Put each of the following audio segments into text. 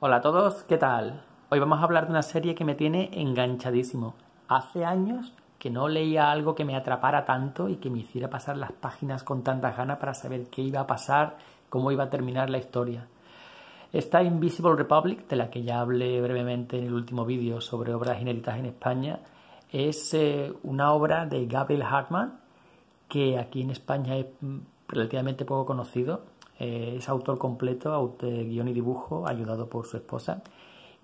Hola a todos, ¿qué tal? Hoy vamos a hablar de una serie que me tiene enganchadísimo. Hace años que no leía algo que me atrapara tanto y que me hiciera pasar las páginas con tantas ganas para saber qué iba a pasar, cómo iba a terminar la historia. Esta Invisible Republic, de la que ya hablé brevemente en el último vídeo sobre obras inéditas en España, es una obra de Gabriel Hartmann, que aquí en España es relativamente poco conocido. Es autor completo, guión y dibujo, ayudado por su esposa.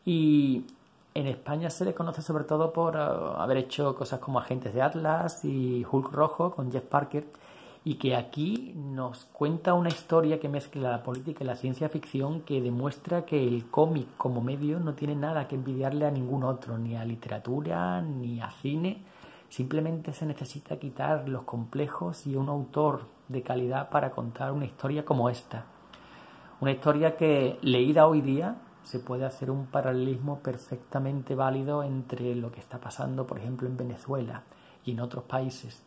Y en España se le conoce sobre todo por haber hecho cosas como Agentes de Atlas y Hulk Rojo con Jeff Parker, y que aquí nos cuenta una historia que mezcla la política y la ciencia ficción, que demuestra que el cómic como medio no tiene nada que envidiarle a ningún otro, ni a literatura, ni a cine. Simplemente se necesita quitar los complejos y un autor de calidad para contar una historia como esta. Una historia que, leída hoy día, se puede hacer un paralelismo perfectamente válido entre lo que está pasando, por ejemplo, en Venezuela y en otros países.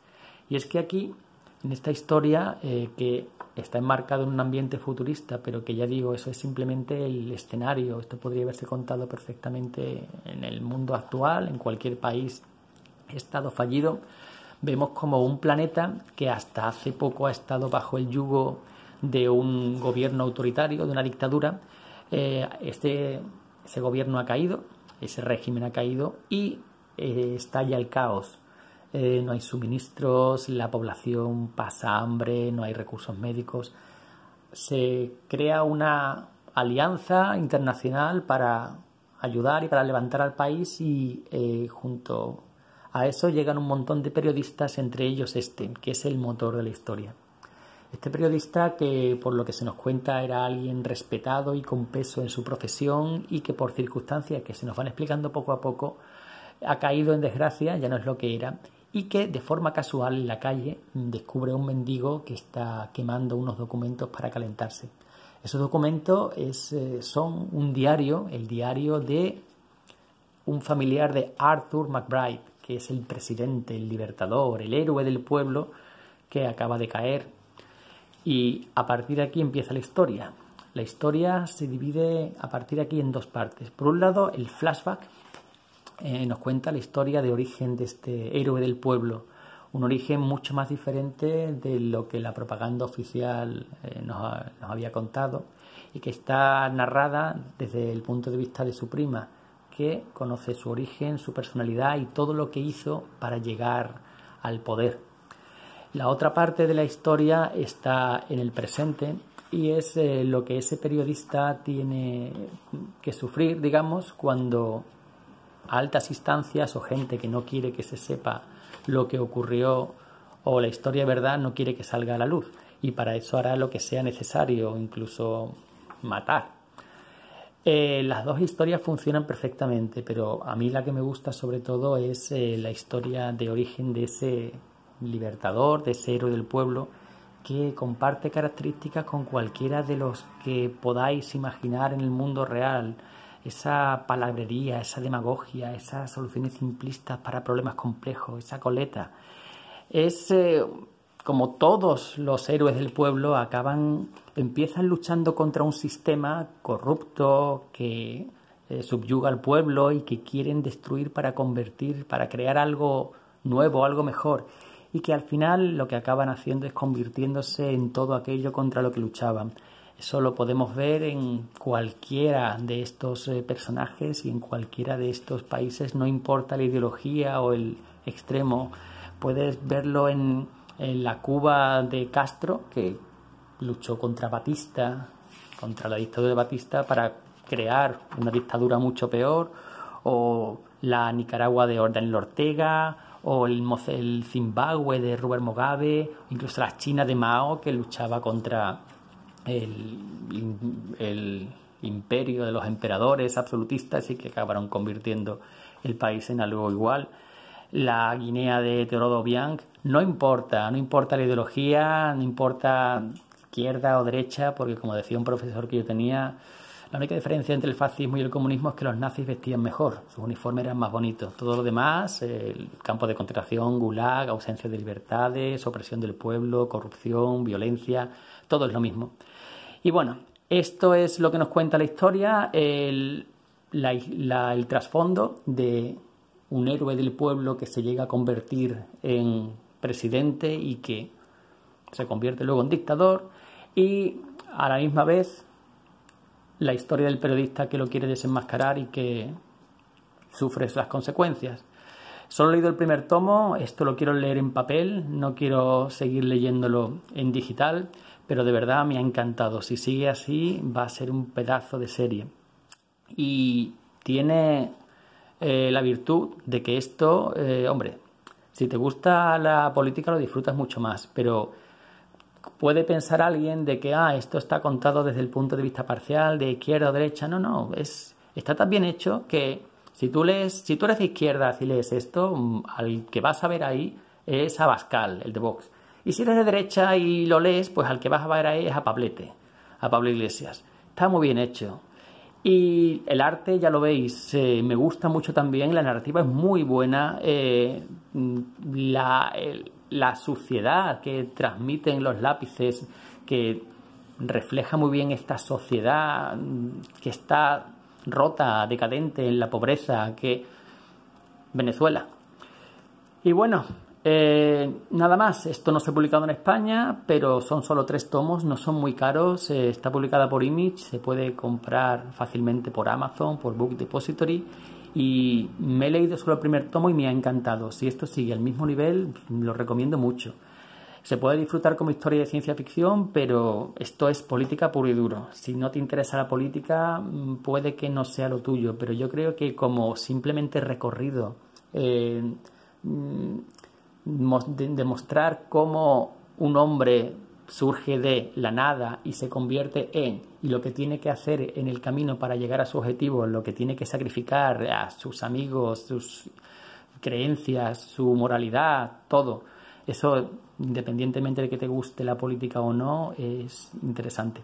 Y es que aquí, en esta historia, que está enmarcada en un ambiente futurista, pero que ya digo, eso es simplemente el escenario. Esto podría haberse contado perfectamente en el mundo actual, en cualquier país, estado fallido. Vemos como un planeta que hasta hace poco ha estado bajo el yugo de un gobierno autoritario, de una dictadura. Ese gobierno ha caído, ese régimen ha caído y estalla el caos. No hay suministros, la población pasa hambre, no hay recursos médicos. Se crea una alianza internacional para ayudar y para levantar al país, y junto a eso llegan un montón de periodistas, entre ellos que es el motor de la historia. Este periodista, que por lo que se nos cuenta era alguien respetado y con peso en su profesión, y que por circunstancias que se nos van explicando poco a poco ha caído en desgracia, ya no es lo que era, y que de forma casual en la calle descubre a un mendigo que está quemando unos documentos para calentarse. Esos documentos son un diario, el diario de un familiar de Arthur McBride, que es el presidente, el libertador, el héroe del pueblo que acaba de caer. Y a partir de aquí empieza la historia. La historia se divide a partir de aquí en dos partes. Por un lado, el flashback nos cuenta la historia de origen de este héroe del pueblo, un origen mucho más diferente de lo que la propaganda oficial nos había contado, y que está narrada desde el punto de vista de su prima, que conoce su origen, su personalidad y todo lo que hizo para llegar al poder. La otra parte de la historia está en el presente, y es lo que ese periodista tiene que sufrir, digamos, cuando a altas instancias o gente que no quiere que se sepa lo que ocurrió o la historia de verdad no quiere que salga a la luz, y para eso hará lo que sea necesario, incluso matar. Las dos historias funcionan perfectamente, pero a mí la que me gusta sobre todo es la historia de origen de ese libertador, de ese héroe del pueblo, que comparte características con cualquiera de los que podáis imaginar en el mundo real. Esa palabrería, esa demagogia, esas soluciones simplistas para problemas complejos, esa coleta. Es como todos los héroes del pueblo empiezan luchando contra un sistema corrupto que subyuga al pueblo y que quieren destruir para crear algo nuevo, algo mejor, y que al final lo que acaban haciendo es convirtiéndose en todo aquello contra lo que luchaban. Eso lo podemos ver en cualquiera de estos personajes y en cualquiera de estos países, no importa la ideología o el extremo. Puedes verlo en la Cuba de Castro, que luchó contra Batista, contra la dictadura de Batista, para crear una dictadura mucho peor, o la Nicaragua de Daniel Ortega, o el Zimbabue de Robert Mugabe, o incluso la China de Mao, que luchaba contra el imperio de los emperadores absolutistas y que acabaron convirtiendo el país en algo igual. La Guinea de Teodoro Obiang, no importa la ideología, no importa izquierda o derecha, porque como decía un profesor que yo tenía, la única diferencia entre el fascismo y el comunismo es que los nazis vestían mejor, sus uniformes eran más bonitos. Todo lo demás, el campo de concentración, gulag, ausencia de libertades, opresión del pueblo, corrupción, violencia, todo es lo mismo. Y bueno, Esto es lo que nos cuenta la historia, el trasfondo de un héroe del pueblo que se llega a convertir en presidente y que se convierte luego en dictador, y a la misma vez la historia del periodista que lo quiere desenmascarar y que sufre las consecuencias. Solo he leído el primer tomo, esto lo quiero leer en papel, no quiero seguir leyéndolo en digital, pero de verdad me ha encantado. Si sigue así va a ser un pedazo de serie. Y tiene la virtud de que esto, hombre, si te gusta la política lo disfrutas mucho más, pero puede pensar alguien de que esto está contado desde el punto de vista parcial, de izquierda o derecha. No, está tan bien hecho que si tú eres de izquierda y lees esto, al que vas a ver ahí es a Abascal, el de Vox. Y si eres de derecha y lo lees, pues al que vas a ver ahí es a Pablete, a Pablo Iglesias. Está muy bien hecho. Y el arte, ya lo veis, me gusta mucho también, la narrativa es muy buena, la suciedad que transmiten los lápices, que refleja muy bien esta sociedad que está rota, decadente, en la pobreza, que Venezuela. Y bueno, nada más, esto no se ha publicado en España, pero son solo 3 tomos, no son muy caros, está publicada por Image, se puede comprar fácilmente por Amazon, por Book Depository, y me he leído solo el primer tomo y me ha encantado. Si esto sigue al mismo nivel, lo recomiendo mucho. Se puede disfrutar como historia de ciencia ficción, pero esto es política puro y duro. Si no te interesa la política, puede que no sea lo tuyo, pero yo creo que como simplemente recorrido, demostrar cómo un hombre surge de la nada y se convierte y lo que tiene que hacer en el camino para llegar a su objetivo, lo que tiene que sacrificar a sus amigos, sus creencias, su moralidad, todo. Eso, independientemente de que te guste la política o no, es interesante.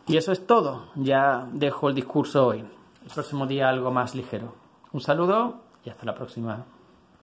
Y eso es todo. Ya dejo el discurso hoy. El próximo día algo más ligero. Un saludo y hasta la próxima.